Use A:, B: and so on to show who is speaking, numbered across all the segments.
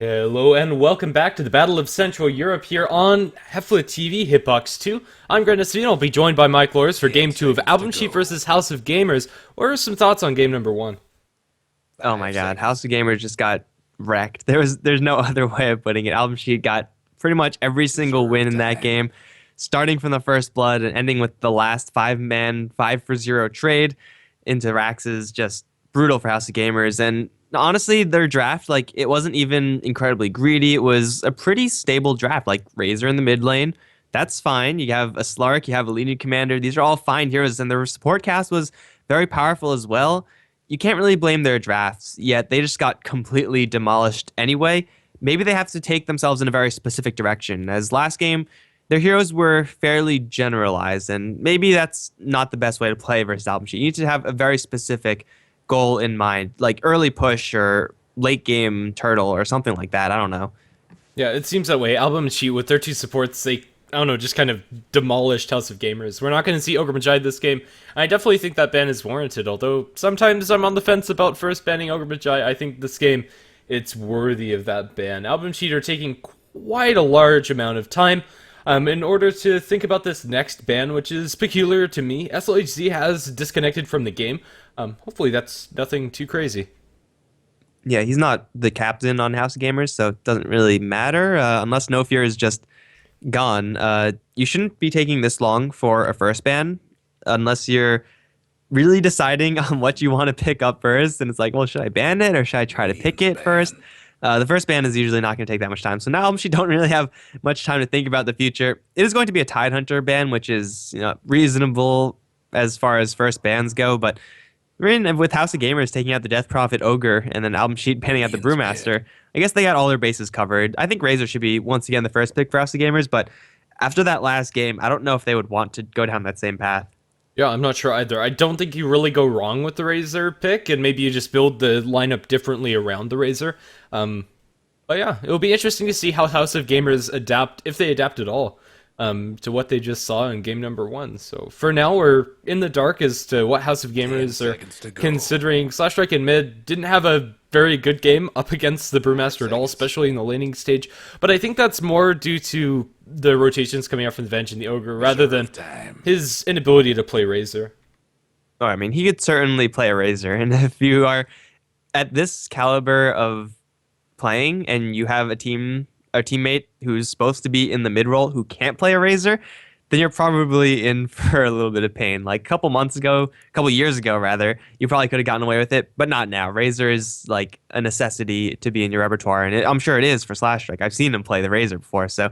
A: Hello and welcome back to the Battle of Central Europe here on HeflaTV Hitbox 2. I'm Grant Sveen. I'll be joined by Mike Lors for Game 2 of AlbumSheet versus House of Gamers. What are some thoughts on Game number 1?
B: Oh my God, House of Gamers just got wrecked. There's no other way of putting it. Album Sheet got pretty much every single win in that game, starting from the first blood and ending with the last 5-man 5-for-0 trade into Rax's. Just brutal for House of Gamers. And honestly, their draft, like, it wasn't even incredibly greedy. It was a pretty stable draft, like Razor in the mid lane. That's fine. You have a Slark, you have a Legion Commander. These are all fine heroes, and their support cast was very powerful as well. You can't really blame their drafts, yet they just got completely demolished anyway. Maybe they have to take themselves in a very specific direction. As last game, their heroes were fairly generalized, and maybe that's not the best way to play versus Album Sheet. You need to have a very specific goal in mind, like early push or late game turtle or something like that. I don't know.
A: Yeah, it seems that way. AlbumSheet, with their two supports, they, I don't know, just kind of demolished House of Gamers. We're not going to see Ogre Magi this game. I definitely think that ban is warranted, although sometimes I'm on the fence about first banning Ogre Magi. I think this game, it's worthy of that ban. AlbumSheet are taking quite a large amount of time in order to think about this next ban, which is peculiar to me. SLHZ has disconnected from the game. Hopefully that's nothing too crazy.
B: Yeah, he's not the captain on House of Gamers, so it doesn't really matter unless No Fear is just gone. You shouldn't be taking this long for a first ban unless you're really deciding on what you want to pick up first. And it's like, well, should I ban it or should I try to pick it first? The first ban is usually not going to take that much time. So now she don't really have much time to think about the future. It is going to be a Tidehunter ban, which is reasonable as far as first bans go. But with House of Gamers taking out the Death Prophet Ogre and then Album Sheet banning out the Brewmaster, I guess they got all their bases covered. I think Razor should be once again the first pick for House of Gamers, but after that last game, I don't know if they would want to go down that same path.
A: Yeah, I'm not sure either. I don't think you really go wrong with the Razor pick, and maybe you just build the lineup differently around the Razor. But yeah, it'll be interesting to see how House of Gamers adapt, if they adapt at all, to what they just saw in game number 1. So for now, we're in the dark as to what House of Gamers are considering. Slashstrike in mid didn't have a very good game up against the Brewmaster at all, especially in the laning stage. But I think that's more due to the rotations coming out from the Venge and the Ogre, rather than his inability to play Razor.
B: Oh, I mean, he could certainly play a Razor, and if you are at this caliber of playing and you have a teammate who's supposed to be in the mid role who can't play a Razor, then you're probably in for a little bit of pain. Like a couple years ago rather, you probably could have gotten away with it, but not now. Razor is like a necessity to be in your repertoire, and I'm sure it is for Slashstrike. I've seen him play the Razor before, so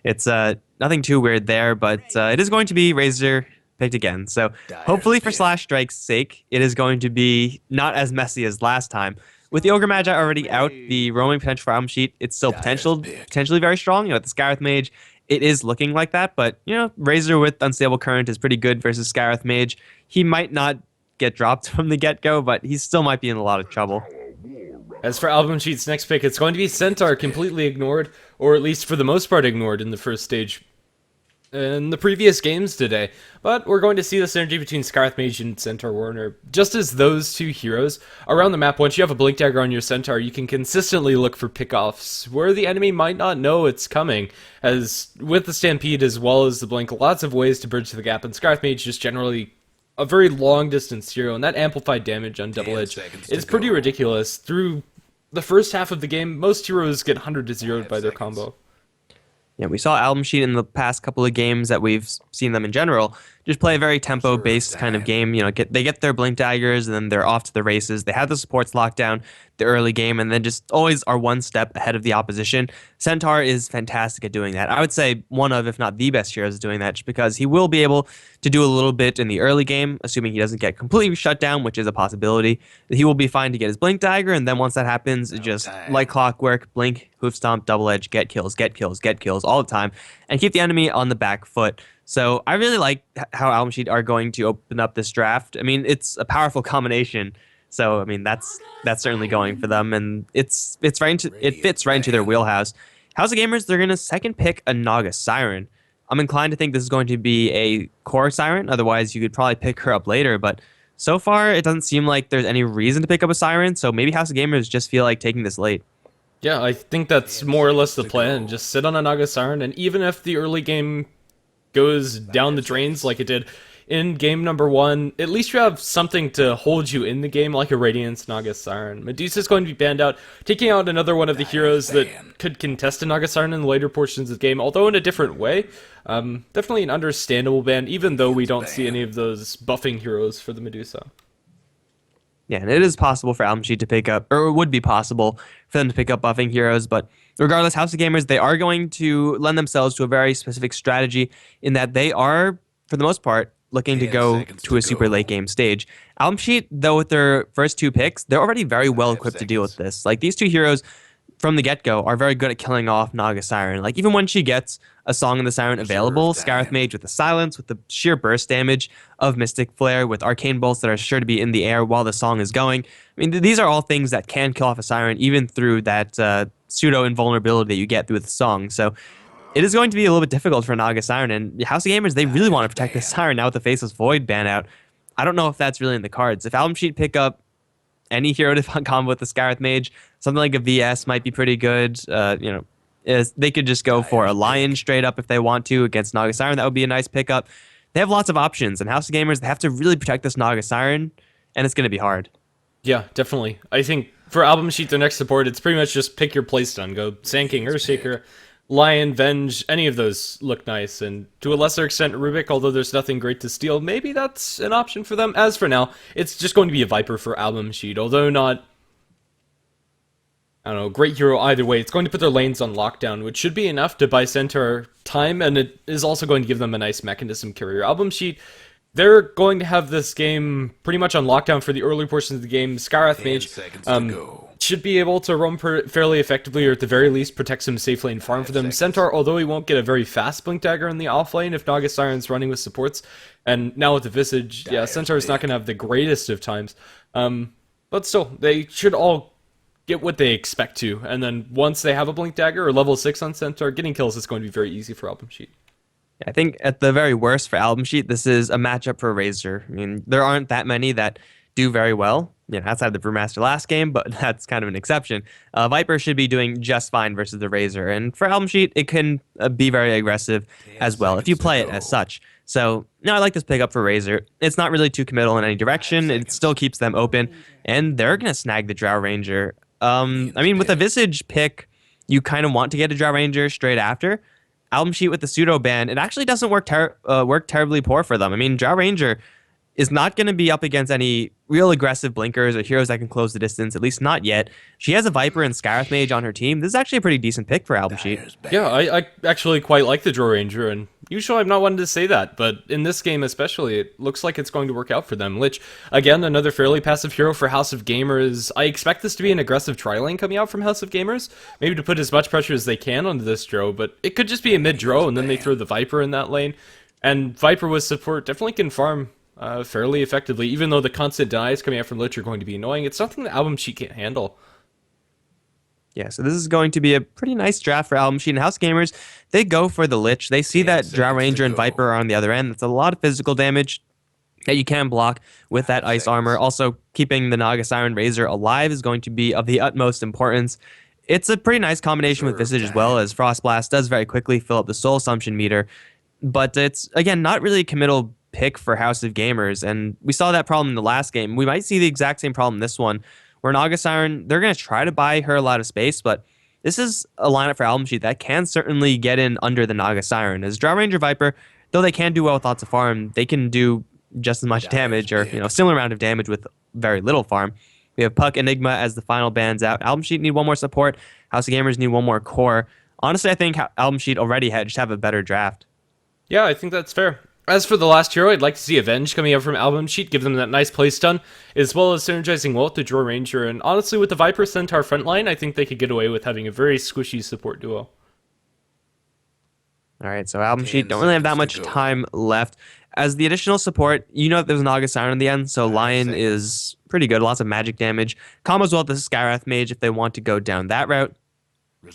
B: it's nothing too weird there, but it is going to be Razor picked again. So hopefully for Slashstrike's sake, it is going to be not as messy as last time. With the Ogre Magi already out, the roaming potential for Album Sheet, it's still potentially very strong. With the Scarith Mage, it is looking like that, but Razor with Unstable Current is pretty good versus Scarith Mage. He might not get dropped from the get-go, but he still might be in a lot of trouble.
A: As for Album Sheet's next pick, it's going to be Centaur, completely ignored, or at least for the most part ignored in the first stage in the previous games today. But we're going to see the synergy between Scarith Mage and Centaur Warner. Just as those two heroes, around the map, once you have a Blink Dagger on your Centaur, you can consistently look for pickoffs where the enemy might not know it's coming. As with the Stampede as well as the Blink, lots of ways to bridge the gap, and Scarith Mage just generally a very long distance hero, and that amplified damage on Double Edge is pretty ridiculous. Through the first half of the game, most heroes get 100 to 0'd by their combo.
B: Yeah, we saw Album Sheet in the past couple of games that we've seen them in general just play a very tempo-based kind of game. They get their Blink Daggers, and then they're off to the races. They have the supports locked down the early game, and then just always are one step ahead of the opposition. Centaur is fantastic at doing that. I would say one of, if not the best heroes at doing that, just because he will be able to do a little bit in the early game, assuming he doesn't get completely shut down, which is a possibility. He will be fine to get his Blink Dagger, and then once that happens, it just like clockwork, Blink, Hoof Stomp, Double Edge, get kills all the time, and keep the enemy on the back foot. So I really like how Album Sheet are going to open up this draft. I mean, it's a powerful combination. So I mean, that's certainly going for them, and it fits right into their wheelhouse. House of Gamers, they're gonna second pick a Naga Siren. I'm inclined to think this is going to be a core Siren. Otherwise, you could probably pick her up later. But so far, it doesn't seem like there's any reason to pick up a Siren. So maybe House of Gamers just feel like taking this late.
A: Yeah, I think that's more or less the plan. Just sit on a Naga Siren, and even if the early game goes down the drains like it did in game number one, at least you have something to hold you in the game, like a Radiance Naga Siren. Medusa's going to be banned out, taking out another one of the heroes that could contest a Naga Siren in the later portions of the game, although in a different way. Definitely an understandable ban, even though we don't see any of those buffing heroes for the Medusa.
B: Yeah, and it is possible for AlbumSheet to pick up, or it would be possible for them to pick up buffing heroes, but regardless, House of Gamers, they are going to lend themselves to a very specific strategy in that they are, for the most part, looking to go to a super late game stage. AlbumSheet, though, with their first two picks, they're already very well equipped to deal with this. Like, these two heroes from the get-go are very good at killing off Naga Siren. Like, even when she gets a Song in the Siren available, Scarith Mage with the silence, with the sheer burst damage of Mystic Flare, with Arcane Bolts that are sure to be in the air while the song is going. I mean, these are all things that can kill off a Siren, even through that pseudo-invulnerability that you get through the song. So it is going to be a little bit difficult for Naga Siren, and House of Gamers, they really want to protect the Siren now with the Faceless Void ban out. I don't know if that's really in the cards. If AlbumSheet pick up any hero to combo with the Scarith Mage, something like a VS might be pretty good. They could just go for a Lion straight up if they want to against Naga Siren. That would be a nice pickup. They have lots of options, and House of Gamers, they have to really protect this Naga Siren, and it's going to be hard.
A: Yeah, definitely. I think for AlbumSheet, their next support, it's pretty much just pick your playstyle. Go Sand King, Earthshaker, Lion, Venge, any of those look nice, and to a lesser extent Rubik, although there's nothing great to steal, maybe that's an option for them. As for now, it's just going to be a Viper for AlbumSheet, although not, I don't know, great hero either way. It's going to put their lanes on lockdown, which should be enough to buy Centaur time, and it is also going to give them a nice mechanism carrier. AlbumSheet, they're going to have this game pretty much on lockdown for the early portions of the game. Scarith Mage should be able to roam fairly effectively, or at the very least protect some safe lane farm for them. Centaur, although he won't get a very fast Blink Dagger in the off lane if Naga Siren's running with supports, and now with the Visage, yeah, Centaur is not going to have the greatest of times. But still, they should all get what they expect to, and then once they have a Blink Dagger or level 6 on Centaur, getting kills is going to be very easy for AlbumSheet.
B: I think at the very worst for AlbumSheet, this is a matchup for Razor. I mean, there aren't that many that do very well, outside the Brewmaster last game, but that's kind of an exception. Viper should be doing just fine versus the Razor, and for AlbumSheet, it can be very aggressive as well if you play it as such. So, I like this pickup for Razor. It's not really too committal in any direction. It still keeps them open, and they're going to snag the Drow Ranger. With a Visage pick, you kind of want to get a Drow Ranger straight after. AlbumSheet with the pseudo ban, it actually doesn't work terribly poor for them. I mean, Drow Ranger is not going to be up against any real aggressive blinkers or heroes that can close the distance, at least not yet. She has a Viper and Scarith Mage on her team. This is actually a pretty decent pick for AlbumSheet.
A: Yeah, I actually quite like the Drow Ranger, and usually I'm not one to say that, but in this game especially, it looks like it's going to work out for them. Lich, again, another fairly passive hero for House of Gamers. I expect this to be an aggressive tri-lane coming out from House of Gamers, maybe to put as much pressure as they can onto this Drow, but it could just be a mid-Drow, and then they throw the Viper in that lane, and Viper with support definitely can farm fairly effectively, even though the constant denies coming out from Lich are going to be annoying. It's something that AlbumSheet can't handle.
B: Yeah, so this is going to be a pretty nice draft for AlbumSheet. And House Gamers, they go for the Lich. They see that Drow Ranger and Viper are on the other end. That's a lot of physical damage that you can block with that ice armor. Also, keeping the Naga Siren Razor alive is going to be of the utmost importance. It's a pretty nice combination with Visage as well, as Frost Blast does very quickly fill up the Soul Assumption meter. But it's, again, not really a committal pick for House of Gamers, and we saw that problem in the last game. We might see the exact same problem in this one, where Naga Siren, they're going to try to buy her a lot of space, but this is a lineup for AlbumSheet that can certainly get in under the Naga Siren. As Drow Ranger Viper, though they can do well with lots of farm, they can do just as much damage, or a similar amount of damage with very little farm. We have Puck Enigma as the final bans out. AlbumSheet need one more support. House of Gamers need one more core. Honestly, I think AlbumSheet already just have a better draft.
A: Yeah, I think that's fair. As for the last hero, I'd like to see Avenge coming out from AlbumSheet, give them that nice playstun, as well as synergizing well with the Drow Ranger, and honestly with the Viper Centaur frontline, I think they could get away with having a very squishy support duo.
B: Alright, so AlbumSheet don't really have that much time left. As the additional support, that there's Naga Siren in the end, so Lion is pretty good, lots of magic damage. Combos well with the Scarith Mage if they want to go down that route.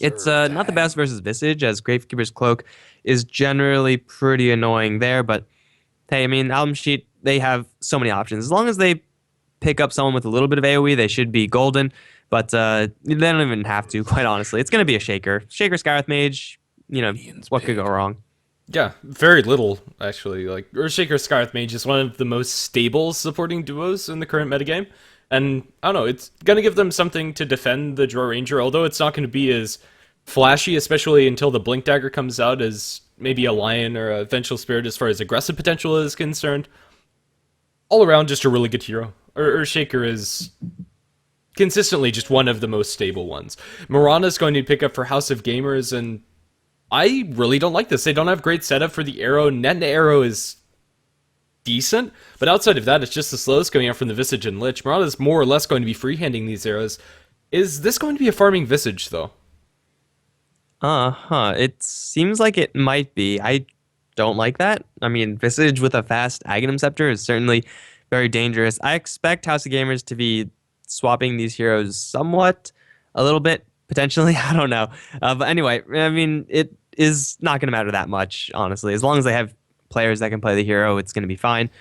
B: It's not the best versus Visage, as Gravekeeper's Cloak is generally pretty annoying there, but hey, I mean, AlbumSheet, they have so many options. As long as they pick up someone with a little bit of AoE, they should be golden. But they don't even have to, quite honestly. It's going to be a Shaker. Shaker Skywrath Mage, what could go wrong?
A: Yeah, very little, actually. Like, Earthshaker Scarth Mage is one of the most stable supporting duos in the current metagame. And, I don't know, it's going to give them something to defend the Draw Ranger, although it's not going to be as flashy, especially until the Blink Dagger comes out, as maybe a Lion or a Vengeful Spirit as far as aggressive potential is concerned. All around, just a really good hero. Earthshaker is consistently just one of the most stable ones. Mirana's going to pick up for House of Gamers, and I really don't like this. They don't have great setup for the arrow. Net arrow is decent, but outside of that, it's just the slows coming out from the Visage and Lich. Mirana is more or less going to be freehanding these arrows. Is this going to be a farming Visage, though?
B: It seems like it might be. I don't like that. I mean, Visage with a fast Aghanim Scepter is certainly very dangerous. I expect House of Gamers to be swapping these heroes somewhat, a little bit, potentially. I don't know. But anyway, I mean, it is not going to matter that much, honestly. As long as they have players that can play the hero, it's going to be fine.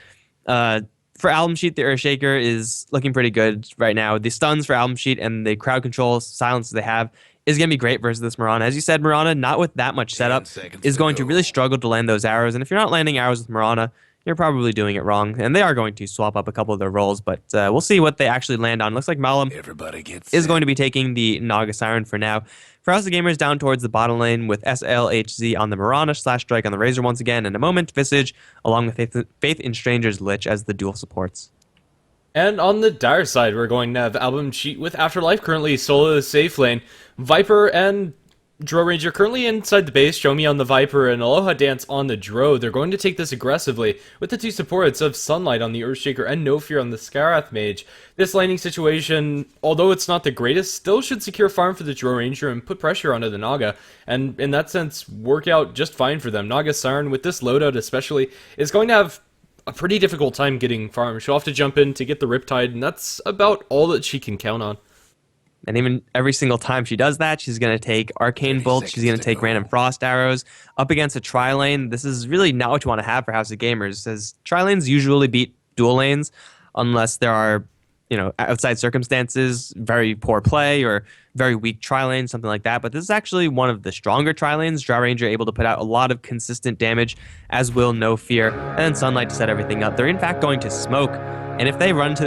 B: For Album Sheet, the Earthshaker is looking pretty good right now. The stuns for Album Sheet and the crowd control silence they have is going to be great versus this Mirana. As you said, Mirana, not with that much setup, is going to really struggle to land those arrows. And if you're not landing arrows with Mirana, you're probably doing it wrong. And they are going to swap up a couple of their roles, but we'll see what they actually land on. Looks like Malum is going to be taking the Naga Siren for now. For House of Gamers, down towards the bottom lane with SLHZ on the Mirana, Strike on the Razor once again. In a moment, Visage, along with Faith in Stranger's Lich as the dual supports.
A: And on the dire side, we're going to have Album Sheet with Afterlife, currently solo safe lane. Viper and Dro Ranger currently inside the base, Show Me on the Viper and Aloha Dance on the Dro. They're going to take this aggressively with the two supports of Sunlight on the Earthshaker and No Fear on the Skywrath Mage. This laning situation, although it's not the greatest, still should secure farm for the Dro Ranger and put pressure onto the Naga, and in that sense, work out just fine for them. Naga Siren, with this loadout especially, is going to have a pretty difficult time getting farm. She'll have to jump in to get the Riptide, and that's about all that she can count on.
B: And even every single time she does that, she's going to take Arcane Bolts, she's going to take Random Frost Arrows. Up against a tri-lane, this is really not what you want to have for House of Gamers, as tri-lanes usually beat dual lanes, unless there are, outside circumstances, very poor play, or very weak tri-lane, something like that. But this is actually one of the stronger tri-lanes. Draw Ranger able to put out a lot of consistent damage, as will No Fear, and then Sunlight to set everything up. They're in fact going to smoke, and if they run into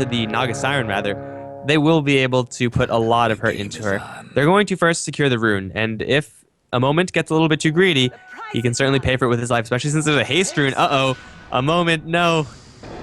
B: the Naga Siren rather, they will be able to put a lot of hurt into her. They're going to first secure the rune, and if a moment gets a little bit too greedy, he can certainly pay for it with his life, especially since there's a haste rune. Uh-oh, a moment, no.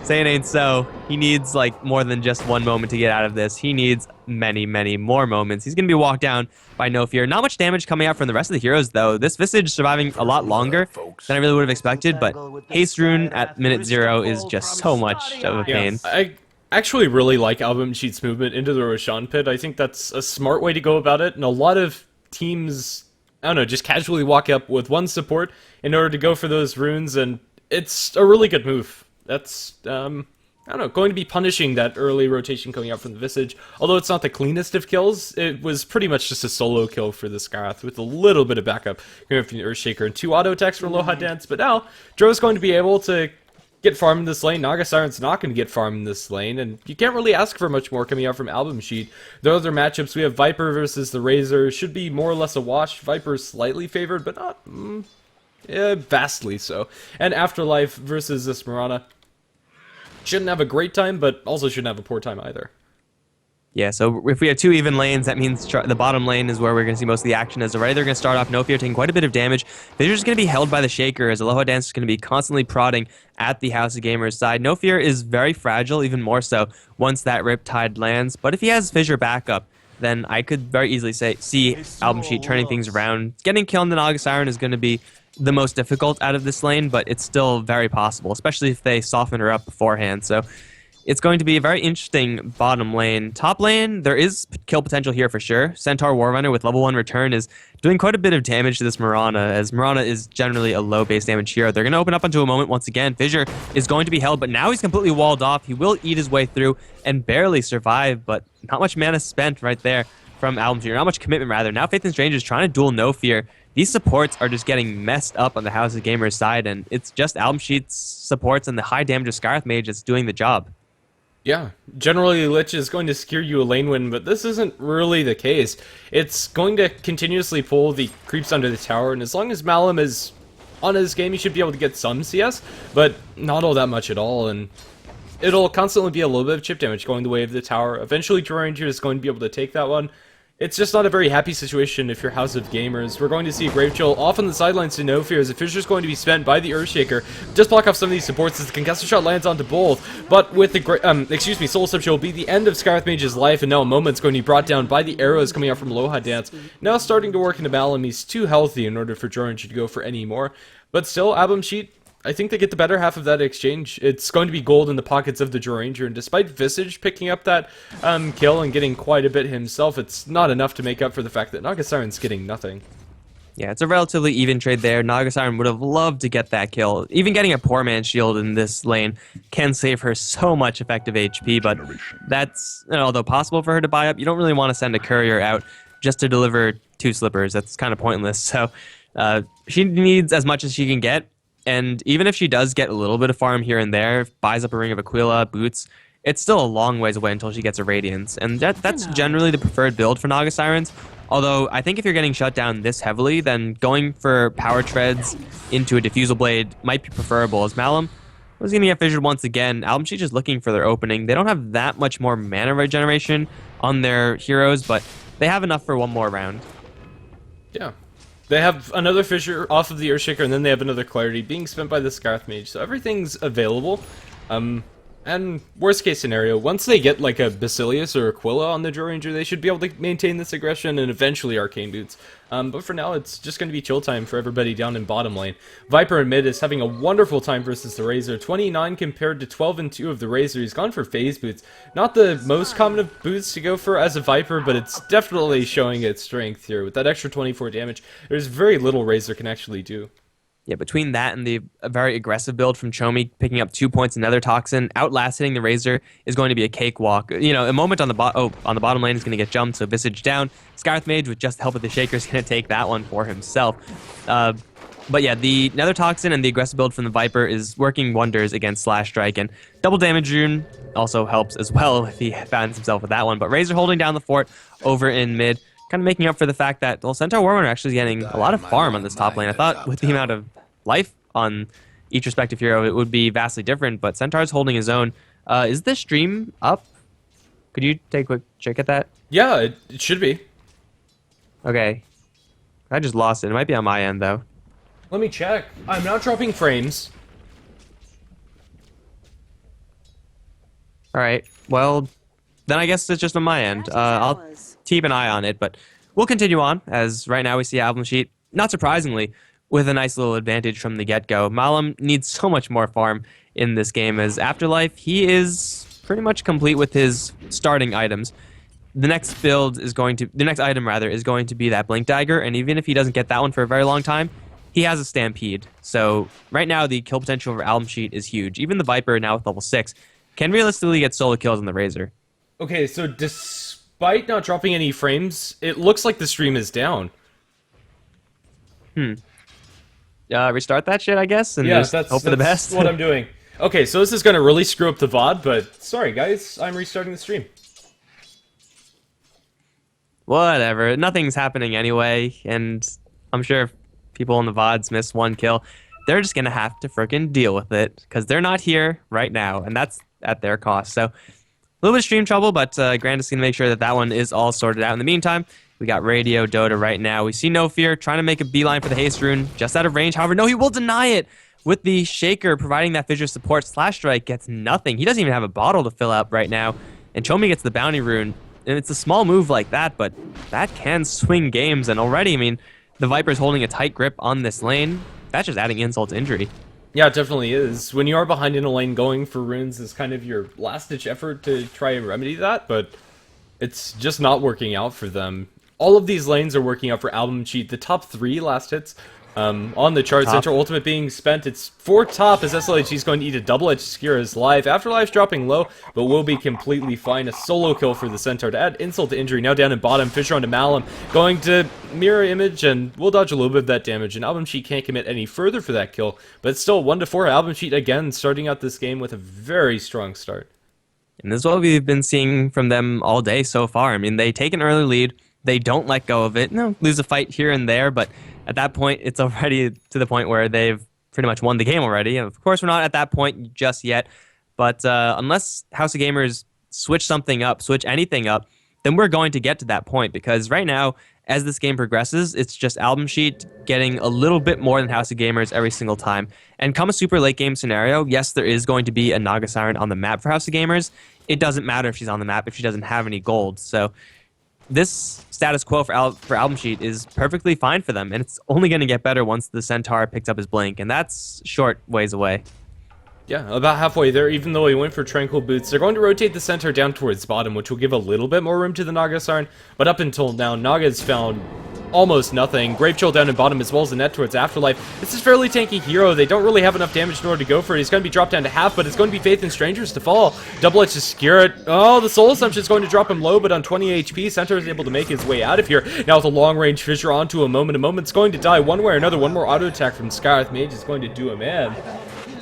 B: Say it ain't so. He needs, more than just one moment to get out of this. He needs many, many more moments. He's going to be walked down by No Fear. Not much damage coming out from the rest of the heroes, though. This Visage surviving a lot longer than I really would have expected, but haste rune at minute 0 is just so much of a pain.
A: Yeah, I actually really like Album Sheet's movement into the Roshan pit. I think that's a smart way to go about it, and a lot of teams, I don't know, just casually walk up with one support in order to go for those runes, and it's a really good move. That's, I don't know, going to be punishing that early rotation coming out from the Visage. Although it's not the cleanest of kills, it was pretty much just a solo kill for the Skywrath with a little bit of backup coming from the Earthshaker and 2 auto attacks for Aloha Dance. But now, Dro's going to be able to get farm in this lane. Naga Siren's not going to get farm in this lane, and you can't really ask for much more coming out from Album Sheet. The other matchups, we have Viper versus the Razor. Should be more or less a wash. Viper's slightly favored, but not vastly so. And Afterlife versus this Mirana. Shouldn't have a great time, but also shouldn't have a poor time either.
B: Yeah, so if we have 2 even lanes, that means the bottom lane is where we're going to see most of the action. As already, they're going to start off No Fear taking quite a bit of damage. Vision's going to be held by the Shaker, as Aloha Dance is going to be constantly prodding at the House of Gamers side. No Fear is very fragile, even more so, once that Riptide lands. But if he has Fissure backup, then I could very easily see Album Sheet turning things around. Getting killed on the Naga Siren is going to be the most difficult out of this lane, but it's still very possible, especially if they soften her up beforehand. So it's going to be a very interesting bottom lane. Top lane, there is kill potential here for sure. Centaur Warrunner with level 1 return is doing quite a bit of damage to this Mirana, as Mirana is generally a low base damage hero. They're going to open up into a moment once again. Fissure is going to be held, but now he's completely walled off. He will eat his way through and barely survive, but not much mana spent right there from Album Sheet. Not much commitment, rather. Now Faith and Strange is trying to duel No Fear. These supports are just getting messed up on the House of Gamers side, and it's just Album Sheet's supports and the high damage of Skywrath Mage that's doing the job.
A: Yeah, generally Lich is going to secure you a lane win, but this isn't really the case. It's going to continuously pull the creeps under the tower, and as long as Malum is on his game, he should be able to get some CS, but not all that much at all, and it'll constantly be a little bit of chip damage going the way of the tower. Eventually, Draw Ranger is going to be able to take that one. It's just not a very happy situation if you're House of Gamers. We're going to see Grave Chill off on the sidelines to no fear as the Fisher's going to be spent by the Earthshaker. Just block off some of these supports as the Concussive Shot lands onto both. But with the, Soul Scepter will be the end of Scarth Mage's life, and now a Moment's going to be brought down by the arrows coming out from Aloha Dance. Now starting to work into Malum. He's too healthy in order for Draw Ranger to go for any more. But still, AlbumSheet, I think they get the better half of that exchange. It's going to be gold in the pockets of the Draw Ranger, and despite Visage picking up that kill and getting quite a bit himself, it's not enough to make up for the fact that Naga Siren's getting nothing.
B: Yeah, it's a relatively even trade there. Naga Siren would have loved to get that kill. Even getting a poor man's shield in this lane can save her so much effective HP, but that's, although possible for her to buy up, you don't really want to send a courier out just to deliver 2 slippers. That's kind of pointless. So she needs as much as she can get. And even if she does get a little bit of farm here and there, buys up a Ring of Aquila, boots, it's still a long ways away until she gets a Radiance. And that's generally the preferred build for Naga Sirens. Although, I think if you're getting shut down this heavily, then going for Power Treads into a Diffusal Blade might be preferable. As Malum was going to get fissured once again, AlbumSheet just looking for their opening. They don't have that much more mana regeneration on their heroes, but they have enough for one more round.
A: Yeah. They have another Fissure off of the Earthshaker, and then they have another Clarity being spent by the Scarth Mage, so everything's available. And worst case scenario, once they get like a Basilius or Aquila on the Draw Ranger, they should be able to maintain this aggression and eventually Arcane Boots. But for now, it's just going to be chill time for everybody down in bottom lane. Viper in mid is having a wonderful time versus the Razor. 29 compared to 12 and 2 of the Razor. He's gone for Phase Boots. Not the most common of boots to go for as a Viper, but it's definitely showing its strength here. With that extra 24 damage, there's very little Razor can actually do.
B: Yeah, between that and the very aggressive build from Chomi, picking up 2 points, another Toxin, outlasting the Razor is going to be a cakewalk. You know, a moment on the bottom lane is going to get jumped, so Visage down. Scarth Mage, with just the help of the Shaker, is going to take that one for himself. But yeah, the Nether Toxin and the aggressive build from the Viper is working wonders against Slash Strike, and double damage rune also helps as well if he finds himself with that one. But Razor holding down the fort over in mid, kind of making up for the fact that, well, Centaur Warrunner actually getting a lot of farm on this top lane. I thought with the amount of life on each respective hero, it would be vastly different, but Centaur's holding his own. Is this stream up? Could you take a quick check at that?
A: Yeah, it should be.
B: Okay. I just lost it. It might be on my end, though.
A: Let me check. I'm not dropping frames.
B: All right. Well, then I guess it's just on my end. I'll keep an eye on it, but we'll continue on, as right now we see AlbumSheet, not surprisingly, with a nice little advantage from the get-go. Malum needs so much more farm in this game, as Afterlife, he is pretty much complete with his starting items. The next item is going to be that Blink Dagger, and even if he doesn't get that one for a very long time, he has a Stampede. So right now, the kill potential for AlbumSheet is huge. Even the Viper, now with level 6, can realistically get solo kills on the Razor.
A: Okay, so despite not dropping any frames, it looks like the stream is down.
B: Restart that shit, I guess, and
A: Yeah,
B: just hope for the best.
A: That's what I'm doing. Okay, so this is going to really screw up the VOD, but sorry guys, I'm restarting the stream.
B: Whatever, nothing's happening anyway, and I'm sure if people in the VODs miss one kill, they're just going to have to frickin' deal with it, because they're not here right now, and that's at their cost. So, a little bit of stream trouble, but Grant is going to make sure that one is all sorted out. In the meantime, we got Radio Dota right now. We see No Fear trying to make a beeline for the Haste Rune, just out of range. However, no, he will deny it. With the Shaker providing that fissure support, Slash Strike gets nothing. He doesn't even have a bottle to fill up right now. And Chomi gets the Bounty Rune. And it's a small move like that, but that can swing games. And already, I mean, the Viper's holding a tight grip on this lane. That's just adding insult to injury.
A: Yeah, it definitely is. When you are behind in a lane, going for runes is kind of your last-ditch effort to try and remedy that, but it's just not working out for them. All of these lanes are working out for AlbumSheet. The top 3 last hits on the charts. Enter Ultimate being spent. It's 4 top as SLHG is going to eat a double-edged secure his life. Afterlife's dropping low, but will be completely fine. A solo kill for the Centaur to add insult to injury. Now down in bottom, Fisher onto Malum, going to mirror image, and we'll dodge a little bit of that damage. And AlbumSheet can't commit any further for that kill, but it's still 1-4. AlbumSheet again starting out this game with a very strong start.
B: And this is what we've been seeing from them all day so far. I mean, they take an early lead, they don't let go of it. No, lose a fight here and there, but at that point, it's already to the point where they've pretty much won the game already. And of course, we're not at that point just yet. But unless House of Gamers switch something up, switch anything up, then we're going to get to that point. Because right now, as this game progresses, it's just AlbumSheet getting a little bit more than House of Gamers every single time. And come a super late game scenario, yes, there is going to be a Naga Siren on the map for House of Gamers. It doesn't matter if she's on the map if she doesn't have any gold. So this status quo for AlbumSheet is perfectly fine for them, and it's only going to get better once the Centaur picks up his blink, and that's short ways away.
A: Yeah, about halfway there, even though he went for Tranquil Boots, they're going to rotate the center down towards bottom, which will give a little bit more room to the Naga Siren, but up until now, Naga's found almost nothing. Grave Chill down in bottom as well as the net towards Afterlife. This is fairly tanky hero. They don't really have enough damage in order to go for it. He's going to be dropped down to half, but it's going to be Faith in Strangers to fall. Double Edge to secure it. Oh, the Soul Assumption is going to drop him low, but on 20 HP, Centaur is able to make his way out of here. Now with a long-range Fissure onto a moment. A moment's going to die one way or another. One more auto attack from Scarth Mage is going to do him in.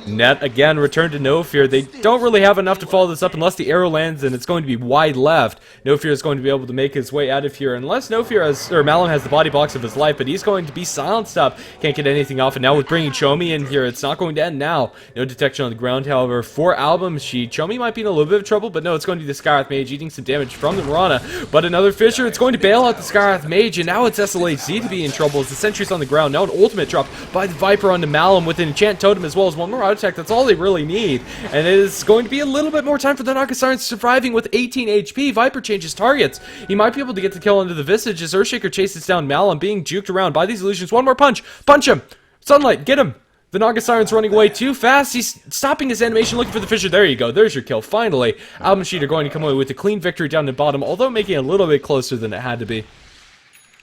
A: Net again, return to No Fear. They don't really have enough to follow this up unless the arrow lands, and it's going to be wide left. No Fear is going to be able to make his way out of here unless No Fear has, or Malum has the body box of his life, but he's going to be silenced up. Can't get anything off, and now with bringing Chomi in here, it's not going to end now. No detection on the ground, however, for AlbumSheet. Chomi might be in a little bit of trouble, but no, it's going to be the Scarth Mage eating some damage from the Mirana, but another Fissure. It's going to bail out the Scarth Mage, and now it's SLHC to be in trouble as the Sentry's on the ground. Now an ultimate drop by the Viper onto Malum with an Enchant Totem as well as one more auto attack. That's all they really need, and it is going to be a little bit more time for the Naga Siren surviving with 18 HP. Viper changes targets. He might be able to get the kill under the Visage as Earthshaker chases down Malum, being juked around by these illusions. One more punch! Punch him! Sunlight, get him! The Naga Siren's running away too fast. He's stopping his animation, looking for the Fissure. There you go. There's your kill. Finally, AlbumSheet are going to come away with a clean victory down the bottom, although making it a little bit closer than it had to be.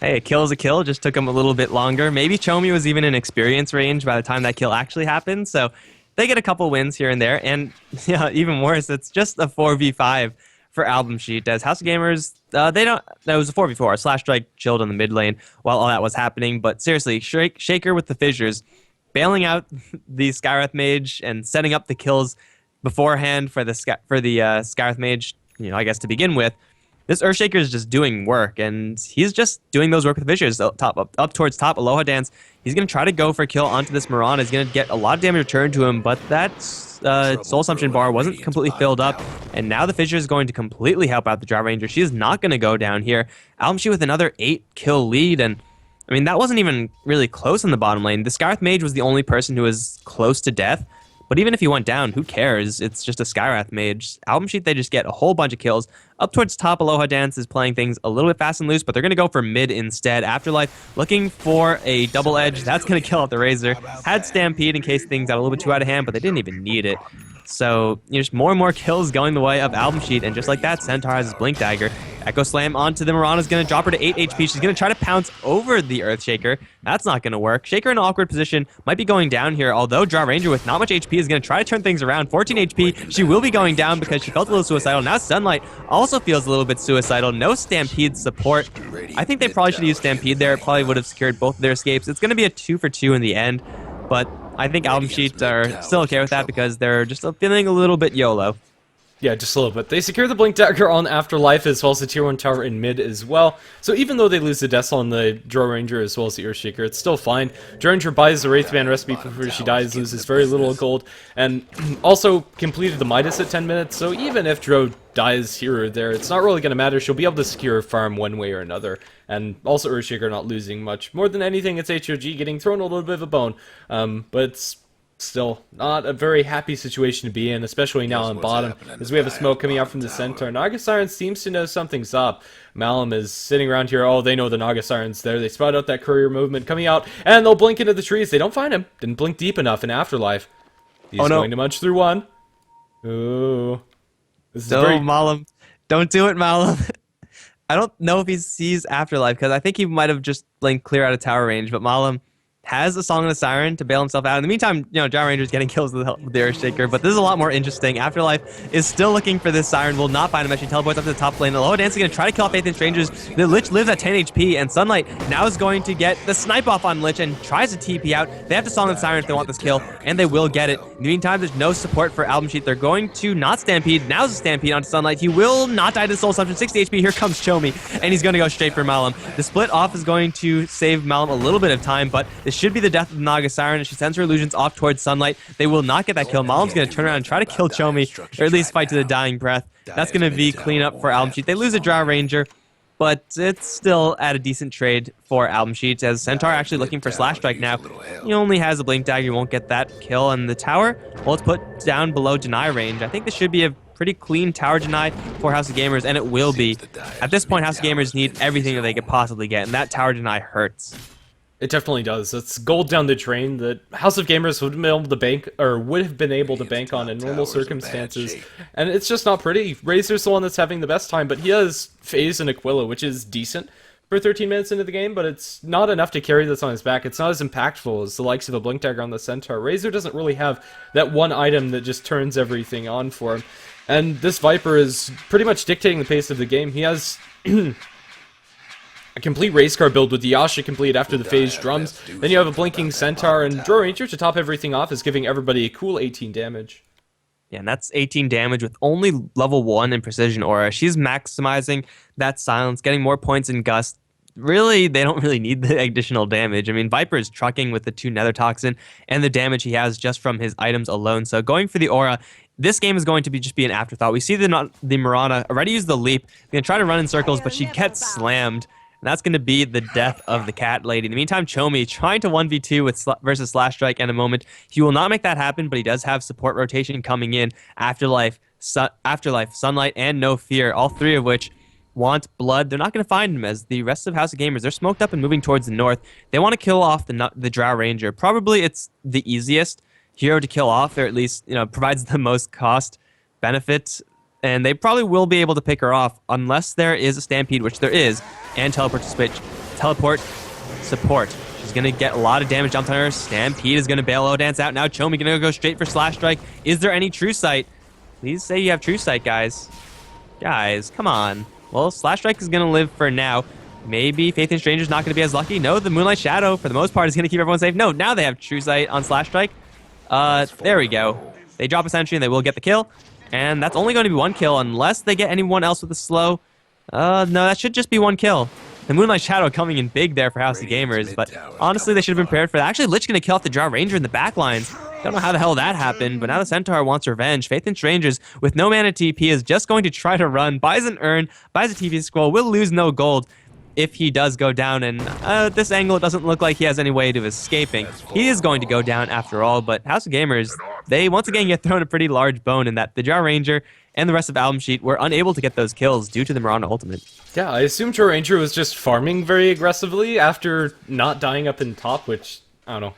B: Hey, a kill is a kill. Just took him a little bit longer. Maybe Chomi was even in experience range by the time that kill actually happened, so they get a couple wins here and there, and yeah, even worse, it's just a 4v5 for AlbumSheet. As House of Gamers, they don't. That was a 4v4. Slash Strike chilled in the mid lane while all that was happening. But seriously, Shaker with the Fissures, bailing out the Scarth Mage and setting up the kills beforehand for the Scarth Mage. You know, I guess to begin with. This Earthshaker is just doing work, and he's just doing those work with Fissures. Up towards top, Aloha Dance. He's going to try to go for a kill onto this Mirana. He's going to get a lot of damage returned to him, but that Soul Assumption bar wasn't completely filled up, and now the Fissure is going to completely help out the Drow Ranger. She is not going to go down here. AlbumSheet with another 8-kill lead, and I mean, that wasn't even really close in the bottom lane. The Scarth Mage was the only person who was close to death. But even if he went down, who cares? It's just a Skywrath Mage. AlbumSheet, they just get a whole bunch of kills. Up towards top, Aloha Dance is playing things a little bit fast and loose, but they're going to go for mid instead. Afterlife looking for a double edge. That's going to kill out the Razor. Had Stampede in case things got a little bit too out of hand, but they didn't even need it. So, just more and more kills going the way of AlbumSheet, and just like that, Centaur has his Blink Dagger. Echo Slam onto the Mirana's going to drop her to 8 HP. She's going to try to pounce over the Earthshaker. That's not going to work. Shaker in an awkward position, might be going down here, although Drow Ranger with not much HP is going to try to turn things around. 14 HP, she will be going down because she felt a little suicidal. Now Sunlight also feels a little bit suicidal. No Stampede support. I think they probably should use Stampede there. It probably would have secured both of their escapes. It's going to be a 2-for-2 in the end, but I think AlbumSheet are still okay with that because they're just feeling a little bit YOLO.
A: Yeah, just a little bit. They secure the Blink Dagger on Afterlife as well as the Tier 1 tower in mid as well. So even though they lose the Death on the Drow Ranger as well as the Earthshaker, it's still fine. Drow Ranger buys the Wraithband recipe before she dies, loses very little gold, and also completed the Midas at 10 minutes, so even if Drow dies here or there, it's not really going to matter. She'll be able to secure a farm one way or another. And also Earthshaker not losing much. More than anything, it's HoG getting thrown a little bit of a bone. But it's still not a very happy situation to be in, especially now on bottom, as we have a smoke coming out from the center. Naga Siren seems to know something's up. Malum is sitting around here. Oh, they know the Naga Siren's there. They spot out that courier movement coming out, and they'll blink into the trees. They don't find him. Didn't blink deep enough in Afterlife. He's going to munch through one. Ooh. This is very...
B: Malum. Don't do it, Malum. I don't know if he sees Afterlife, because I think he might have just blinked clear out of tower range, but Malum has a Song of the Siren to bail himself out. In the meantime, Gyro Ranger's getting kills with the Earthshaker, but this is a lot more interesting. Afterlife is still looking for this Siren, will not find him as she teleports up to the top lane. HoG is going to try to kill off Faith and Strangers. The Lich lives at 10 HP, and Sunlight now is going to get the snipe off on Lich and tries to TP out. They have to Song of the Siren if they want this kill, and they will get it. In the meantime, there's no support for AlbumSheet. They're going to not Stampede. Now's a Stampede onto Sunlight. He will not die to the Soul Assumption. 60 HP. Here comes Chomi, and he's going to go straight for Malum. The split off is going to save Malum a little bit of time, but this should be the death of the Naga Siren, and she sends her illusions off towards Sunlight. They will not get that kill. Malum's going to turn around and try to kill Chomi, or at least fight to the dying breath. That's going to be cleanup for AlbumSheet. They lose a Gyro Ranger, but it's still at a decent trade for AlbumSheet, as Centaur actually looking for Slash Strike now. He only has a Blink Dagger, he won't get that kill, and the tower, well, it's put down below deny range. I think this should be a pretty clean tower deny for House of Gamers, and it will be. At this point, House of Gamers need everything that they could possibly get, and that tower deny hurts.
A: It definitely does. It's gold down the drain that House of Gamers would have been able to bank, or would have been able to bank on in normal circumstances, and it's just not pretty. Razor's the one that's having the best time, but he has Phase and Aquila, which is decent for 13 minutes into the game, but it's not enough to carry this on his back. It's not as impactful as the likes of a Blink Dagger on the Centaur. Razor doesn't really have that one item that just turns everything on for him, and this Viper is pretty much dictating the pace of the game. He has a complete race car build with the Yasha complete after the phase drums. Then you have a blinking Centaur, and Gyro Ranger to top everything off is giving everybody a cool 18 damage.
B: Yeah, and that's 18 damage with only level 1 in Precision Aura. She's maximizing that silence, getting more points in Gust. Really, they don't really need the additional damage. I mean, Viper is trucking with the 2 Nether Toxin and the damage he has just from his items alone. So going for the Aura, this game is going to just be an afterthought. We see the Mirana already use the leap. Going to try to run in circles, but she gets slammed. And that's going to be the death of the cat lady. In the meantime, Chomi trying to 1v2 with versus Slash Strike in a moment. He will not make that happen, but he does have support rotation coming in. Afterlife, Sunlight, and No Fear, all 3 of which want blood. They're not going to find him, as the rest of House of Gamers, they're smoked up and moving towards the north. They want to kill off the Drow Ranger. Probably it's the easiest hero to kill off, or at least provides the most cost benefit. And they probably will be able to pick her off unless there is a Stampede, which there is, and teleport support. She's going to get a lot of damage dumped on her. Stampede is going to bail Odance out. Now Chomi going to go straight for Slash Strike. Is there any True Sight? Please say you have True Sight, guys. Guys, come on. Well, Slash Strike is going to live for now. Maybe Faith and Stranger's not going to be as lucky. No, the Moonlight Shadow, for the most part, is going to keep everyone safe. No, now they have True Sight on Slash Strike. There we go. They drop a sentry and they will get the kill. And that's only going to be 1 kill unless they get anyone else with a slow. No, that should just be 1 kill. The Moonlight Shadow coming in big there for House of Gamers, but honestly, they should have been prepared for that. Actually, Lich going to kill off the Drow Ranger in the backlines. Don't know how the hell that happened, but now the Centaur wants revenge. Faith and Strangers, with no mana TP, is just going to try to run, buys an urn, buys a TP scroll, will lose no gold if he does go down, and this angle, it doesn't look like he has any way of escaping. He is going to go down after all, but House of Gamers, they once again get thrown a pretty large bone in that the Gyro Ranger and the rest of AlbumSheet were unable to get those kills due to the Mirana ultimate.
A: Yeah, I assume Gyro Ranger was just farming very aggressively after not dying up in top, which, I don't know.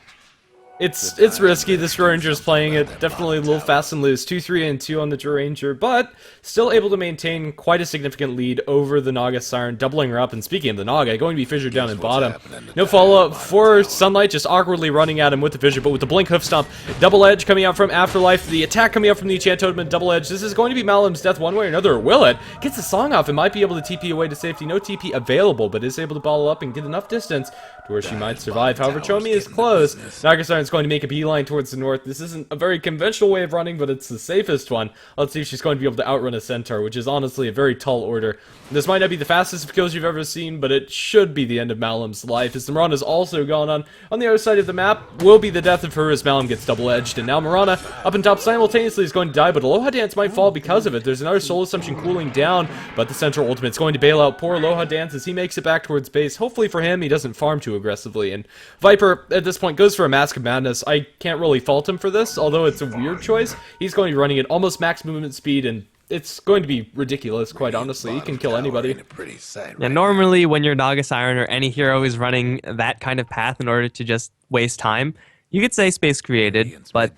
A: It's risky. This Gyro Ranger is playing it definitely a little fast and loose. 2-3-2 on the Gyro Ranger, but still able to maintain quite a significant lead over the Naga Siren, doubling her up. And speaking of the Naga, going to be fissured down in bottom. No follow-up for Sunlight, just awkwardly running at him with the fissure, but with the Blink Hoof Stomp. Double Edge coming out from Afterlife. The attack coming out from the Enchant Totem, Double Edge. This is going to be Malum's death one way or another. Will it? Gets the song off and might be able to TP away to safety. No TP available, but is able to bottle up and get enough distance to where she might survive. However, Chomi is close. Naga Siren's going to make a beeline towards the north. This isn't a very conventional way of running, but it's the safest one. Let's see if she's going to be able to outrun a Centaur, which is honestly a very tall order. This might not be the fastest of kills you've ever seen, but it should be the end of Malum's life, as Mirana is also gone on the other side of the map. Will be the death of her as Malum gets double-edged, and now Mirana up in top simultaneously is going to die, but Aloha Dance might fall because of it. There's another Soul Assumption cooling down, but the Central Ultimate's going to bail out poor Aloha Dance as he makes it back towards base. Hopefully for him, he doesn't farm too aggressively, and Viper, at this point, goes for a Mask of Madness. I can't really fault him for this, although it's a weird choice. He's going to be running at almost max movement speed, and it's going to be ridiculous, quite honestly. He can kill anybody.
B: Yeah, normally when your Naga Siren or any hero is running that kind of path in order to just waste time, you could say space created, but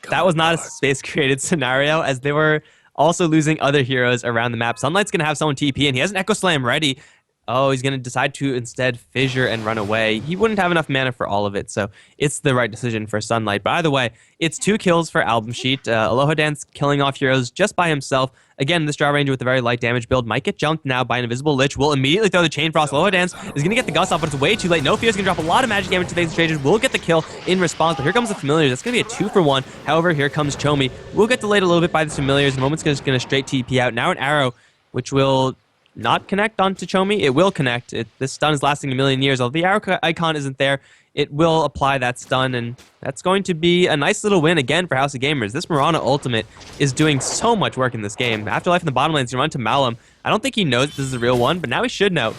B: that was not a space created scenario, as they were also losing other heroes around the map. Sunlight's going to have someone TP, and he has an Echo Slam ready. Oh, he's going to decide to instead fissure and run away. He wouldn't have enough mana for all of it, so it's the right decision for Sunlight. By the way, it's 2 kills for AlbumSheet. Aloha Dance killing off heroes just by himself. Again, this Draw Ranger with a very light damage build might get jumped now by an Invisible Lich. Will immediately throw the Chain Frost. Aloha Dance is going to get the Gust off, but it's way too late. No Fear is going to drop a lot of magic damage to these Rangers. Will get the kill in response, but here comes the Familiars. That's going to be a 2-for-1. However, here comes Chomi. Will get delayed a little bit by the Familiars. The moment's just going to straight TP out. Now an arrow, which will not connect onto Chomi. It will connect. This stun is lasting a million years. Although the arrow icon isn't there, it will apply that stun, and that's going to be a nice little win again for House of Gamers. This Mirana ultimate is doing so much work in this game. Afterlife in the bottom lane is going to run to Malum. I don't think he knows this is the real one, but now he should know.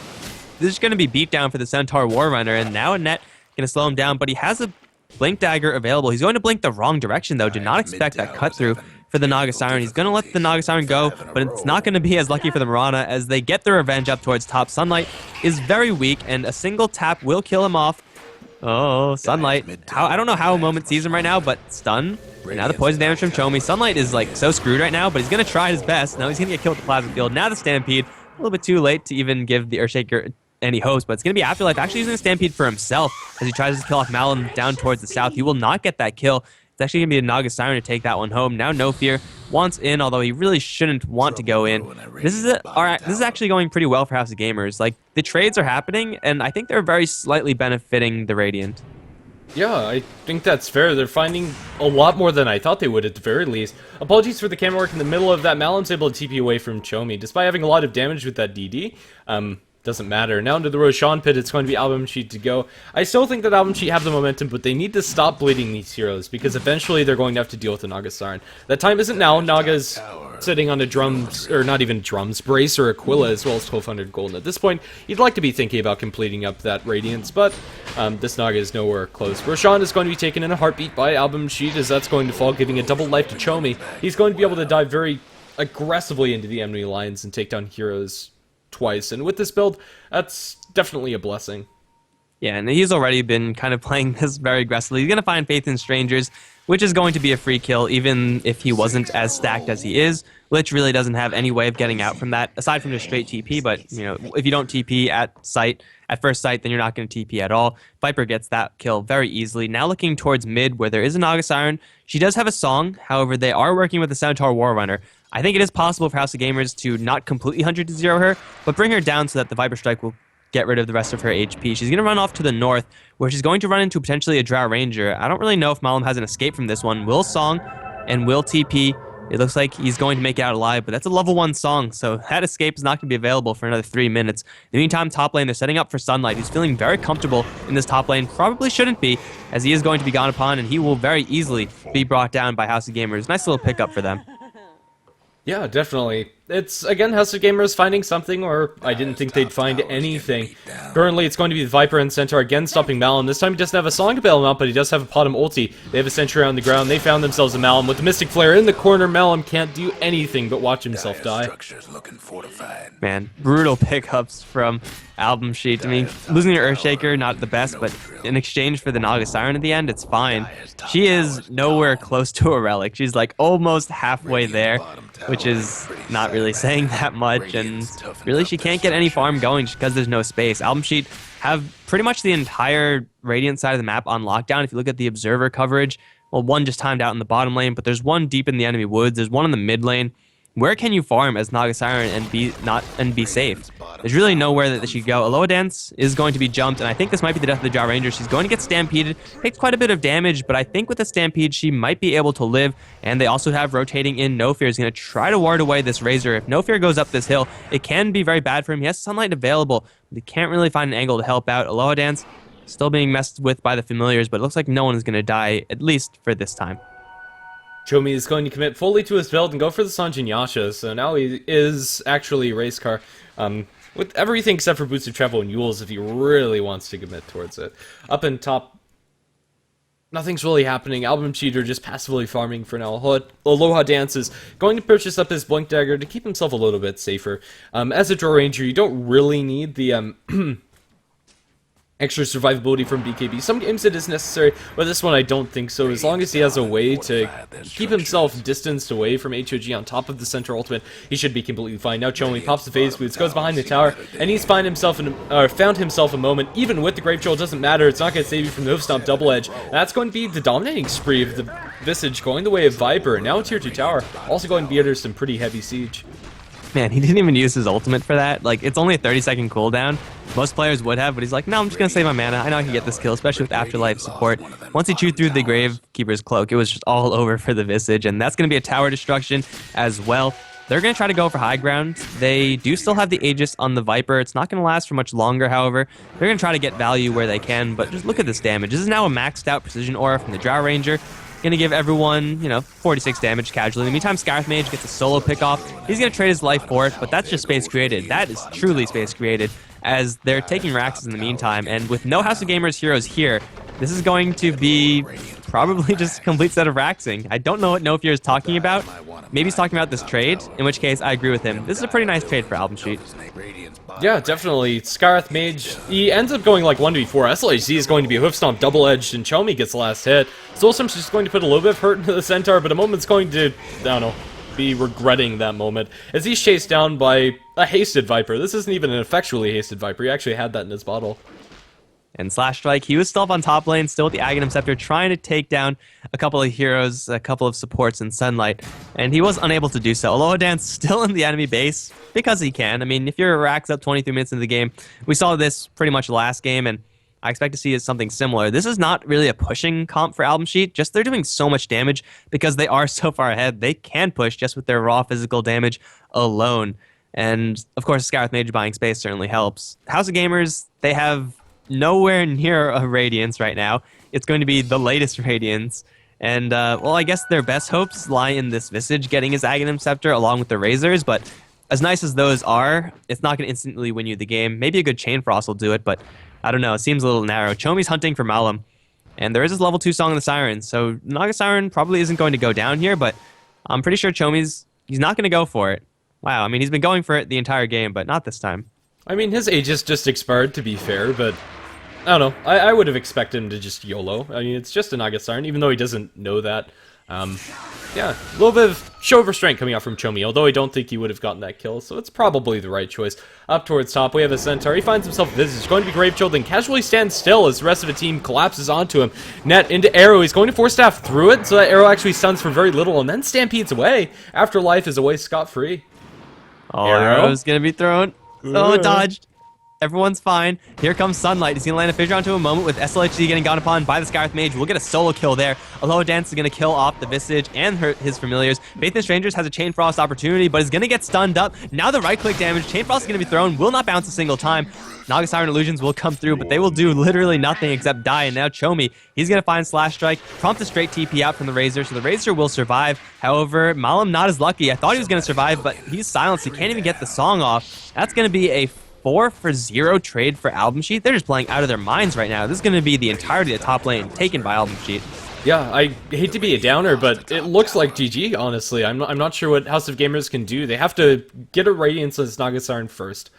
B: This is going to be beat down for the Centaur War Runner, and now a net going to slow him down, but he has a Blink Dagger available. He's going to blink the wrong direction, though. Did not expect that cut through for the Naga Siren. He's going to let the Naga Siren go, but it's not going to be as lucky for the Mirana as they get their revenge up towards top. Sunlight is very weak, and a single tap will kill him off. Oh, Sunlight. I don't know how Moment sees him right now, but stun. And now the poison damage from Chomi. Sunlight is like so screwed right now, but he's going to try his best. Now he's going to get killed at the Plasma Field. Now the Stampede. A little bit too late to even give the Earthshaker any hopes, but it's going to be Afterlife actually using a Stampede for himself as he tries to kill off Malum down towards the south. He will not get that kill. It's actually going to be a Naga Siren to take that one home. Now No Fear wants in, although he really shouldn't want to go in. This is actually going pretty well for House of Gamers. Like, the trades are happening, and I think they're very slightly benefiting the Radiant.
A: Yeah, I think that's fair. They're finding a lot more than I thought they would at the very least. Apologies for the camera work in the middle of that. Malum's able to TP away from Chomi, despite having a lot of damage with that DD. Doesn't matter. Now into the Roshan pit, it's going to be AlbumSheet to go. I still think that AlbumSheet have the momentum, but they need to stop bleeding these heroes, because eventually they're going to have to deal with the Naga Siren. That time isn't now. Naga's sitting on a drums, or not even drums, brace or Aquila, as well as 1200 gold. And at this point, you'd like to be thinking about completing up that Radiance, but this Naga is nowhere close. Roshan is going to be taken in a heartbeat by AlbumSheet, as that's going to fall, giving a double life to Chomi. He's going to be able to dive very aggressively into the enemy lines and take down heroes twice, and with this build, that's definitely a blessing.
B: Yeah, and he's already been kind of playing this very aggressively. He's going to find Faith in Strangers, which is going to be a free kill, even if he wasn't as stacked as he is. Lich really doesn't have any way of getting out from that, aside from just straight TP, but, you know, if you don't TP at first sight, then you're not going to TP at all. Viper gets that kill very easily. Now looking towards mid, where there is a Naga Siren. She does have a song, however, they are working with the Centaur War Runner. I think it is possible for House of Gamers to not completely 100-0 her, but bring her down so that the Viper Strike will get rid of the rest of her HP. She's going to run off to the north, where she's going to run into potentially a Drow Ranger. I don't really know if Malum has an escape from this one. Will Song and will TP. It looks like he's going to make it out alive, but that's a level 1 Song, so that escape is not going to be available for another 3 minutes. In the meantime, top lane, they're setting up for Sunlight. He's feeling very comfortable in this top lane. Probably shouldn't be, as he is going to be gone upon, and he will very easily be brought down by House of Gamers. Nice little pickup for them.
A: Yeah, definitely. It's, again, House of Gamers finding something, or I didn't think they'd find anything. Currently, it's going to be the Viper and Centaur again stopping Malum. This time he doesn't have a song to bail him out, but he does have a Potom ulti. They have a sentry on the ground. They found themselves a Malum with the Mystic Flare in the corner. Malum can't do anything but watch himself die.
B: Man, brutal pickups from AlbumSheet. I mean, losing your Earthshaker, not the best, but in exchange for the Naga Siren at the end, it's fine. She is nowhere close to a relic. She's like almost halfway there, which is not really saying that much, and really she can't get any farm going just because there's no space. AlbumSheet have pretty much the entire Radiant side of the map on lockdown. If you look at the observer coverage, well, one just timed out in the bottom lane, but there's one deep in the enemy woods, there's one in the mid lane. Where can you farm as Naga Siren and be safe? There's really nowhere that she could go. Aloha Dance is going to be jumped, and I think this might be the death of the Drow Ranger. She's going to get stampeded, takes quite a bit of damage, but I think with the stampede, she might be able to live. And they also have rotating in No Fear. Is going to try to ward away this Razor. If No Fear goes up this hill, it can be very bad for him. He has Sunlight available, but he can't really find an angle to help out. Aloha Dance still being messed with by the Familiars, but it looks like no one is going to die, at least for this time.
A: Chomi is going to commit fully to his build and go for the Sanjin Yasha, so now he is actually a race car, with everything except for Boots of Travel and Yules if he really wants to commit towards it. Up in top, nothing's really happening. AlbumSheet are just passively farming for now. Aloha Dance is going to purchase up his Blink Dagger to keep himself a little bit safer. As a Draw Ranger, you don't really need the extra survivability from BKB. Some games it is necessary, but this one I don't think so. As long as he has a way to keep himself distanced away from HoG on top of the center ultimate, he should be completely fine. Now Chomi pops the phase boots, goes behind the tower, and he's found himself a moment. Even with the Grave Troll, it doesn't matter. It's not going to save you from the hoof stomp double edge. And that's going to be the dominating spree of the Visage, going the way of Viper. Now tier 2 tower, also going to be under some pretty heavy siege.
B: Man, he didn't even use his ultimate for that. Like, it's only a 30-second cooldown. Most players would have, but he's like, no, I'm just going to save my mana. I know I can get this kill, especially with Afterlife support. Once he chewed through the Gravekeeper's cloak, it was just all over for the Visage, and that's going to be a tower destruction as well. They're going to try to go for high ground. They do still have the Aegis on the Viper. It's not going to last for much longer, however. They're going to try to get value where they can, but just look at this damage. This is now a maxed out precision aura from the Drow Ranger. Gonna give everyone, 46 damage casually. In the meantime, Scarth Mage gets a solo pick off. He's gonna trade his life for it, but that's just space created. That is truly space created, as they're taking Raxes in the meantime. And with no House of Gamers heroes here, this is going to be probably just a complete set of Raxing. I don't know what No Fear is talking about. Maybe he's talking about this trade, in which case I agree with him. This is a pretty nice trade for AlbumSheet.
A: Yeah, definitely. Scarth Mage, he ends up going like 1v4. SLHC is going to be hoof stomp double-edged, and Chomi gets the last hit. Soulstorm's just going to put a little bit of hurt into the Centaur, but a moment's going to, I don't know, be regretting that moment, as he's chased down by a hasted Viper. This isn't even an effectually hasted Viper. He actually had that in his bottle.
B: And Slash Strike, he was still up on top lane, still with the Aghanim Scepter, trying to take down a couple of heroes, a couple of supports in Sunlight, and he was unable to do so. Aloha Dance still in the enemy base, because he can. I mean, if you're racks up 23 minutes into the game, we saw this pretty much last game, and I expect to see something similar. This is not really a pushing comp for AlbumSheet, just they're doing so much damage because they are so far ahead. They can push just with their raw physical damage alone. And, of course, Scarth Mage buying space certainly helps. House of Gamers, they have nowhere near a Radiance right now. It's going to be the latest Radiance. And, well, I guess their best hopes lie in this Visage getting his Aghanim Scepter along with the Razors, but as nice as those are, it's not going to instantly win you the game. Maybe a good Chain Frost will do it, but I don't know. It seems a little narrow. Chomi's hunting for Malum, and there is this level 2 Song of the Siren, so Naga Siren probably isn't going to go down here, but I'm pretty sure he's not going to go for it. Wow, I mean, he's been going for it the entire game, but not this time.
A: I mean, his Aegis just expired, to be fair, but I don't know. I would have expected him to just YOLO. I mean, it's just a Naga Siren, even though he doesn't know that. Yeah, a little bit of show of restraint coming out from Chomi, although I don't think he would have gotten that kill, so it's probably the right choice. Up towards top, we have a Centaur. He finds himself Visage, going to be Grave Trolled, and casually stands still as the rest of the team collapses onto him. Net into Arrow. He's going to Force Staff through it, so that Arrow actually stuns for very little, and then stampedes away. Afterlife is away scot-free.
B: Oh, Arrow's going to be thrown. Oh, dodged. Everyone's fine. Here comes Sunlight. He's going to land a Fissure onto a moment with SLHC getting gone upon by the Scarth Mage. We'll get a solo kill there. Aloha Dance is going to kill off the Visage and his familiars. Faith in Strangers has a Chain Frost opportunity, but is going to get stunned up. Now the right-click damage. Chain Frost is going to be thrown. Will not bounce a single time. Naga Siren Illusions will come through, but they will do literally nothing except die. And now Chomi, he's going to find Slash Strike, prompt a straight TP out from the Razor, so the Razor will survive. However, Malum not as lucky. I thought he was going to survive, but he's silenced. He can't even get the song off. That's going to be a 4-for-0 trade for AlbumSheet. They're just playing out of their minds right now. This is going to be the entirety of the top lane taken by AlbumSheet.
A: Yeah, I hate to be a downer, but it looks like GG, honestly. I'm not sure what House of Gamers can do. They have to get a Radiance as Naga Siren first,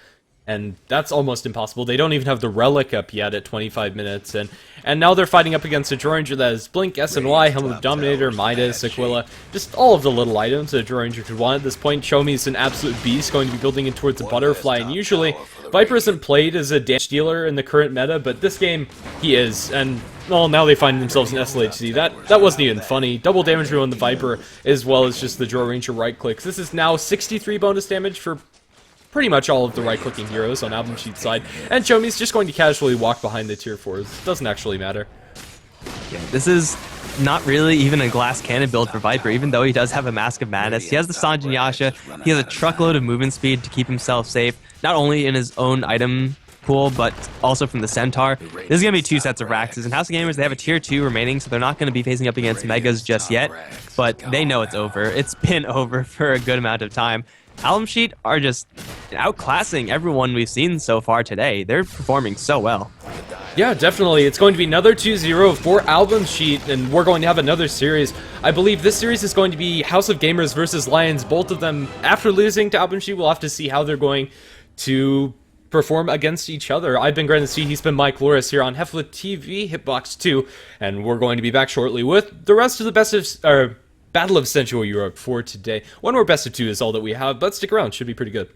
A: and that's almost impossible. They don't even have the Relic up yet at 25 minutes, and now they're fighting up against a Droranger that has Blink, SNY, Helm of Dominator, Midas, Aquila, just all of the little items that a Droranger could want at this point. Chomi's an absolute beast, going to be building in towards a Butterfly, and usually Viper isn't played as a damage dealer in the current meta, but this game, he is, and well, now they find themselves in SLHC. That wasn't even funny. Double damage on the Viper, as well as just the Droranger right clicks. This is now 63 bonus damage for pretty much all of the right-clicking heroes on AlbumSheet's side, and Chomi's just going to casually walk behind the tier 4s. Doesn't actually matter.
B: Yeah, this is not really even a glass cannon build for Viper, even though he does have a Mask of Madness. He has the Sanjin Yasha, he has a truckload of movement speed to keep himself safe, not only in his own item pool, but also from the Centaur. This is going to be 2 sets of Raxes, and House of Gamers, they have a tier 2 remaining, so they're not going to be facing up against Megas just yet, but they know it's over. It's been over for a good amount of time. AlbumSheet are just outclassing everyone we've seen so far today. They're performing so well.
A: Yeah, definitely. It's going to be another 2-0 for AlbumSheet, and we're going to have another series. I believe this series is going to be House of Gamers versus Lions. Both of them, after losing to AlbumSheet, we'll have to see how they're going to perform against each other. I've been Granted C, he's been Mike Loris here on HeflaTV, Hitbox 2, and we're going to be back shortly with the rest of the Battle of Central Europe for today. One more best of 2 is all that we have, but stick around, should be pretty good.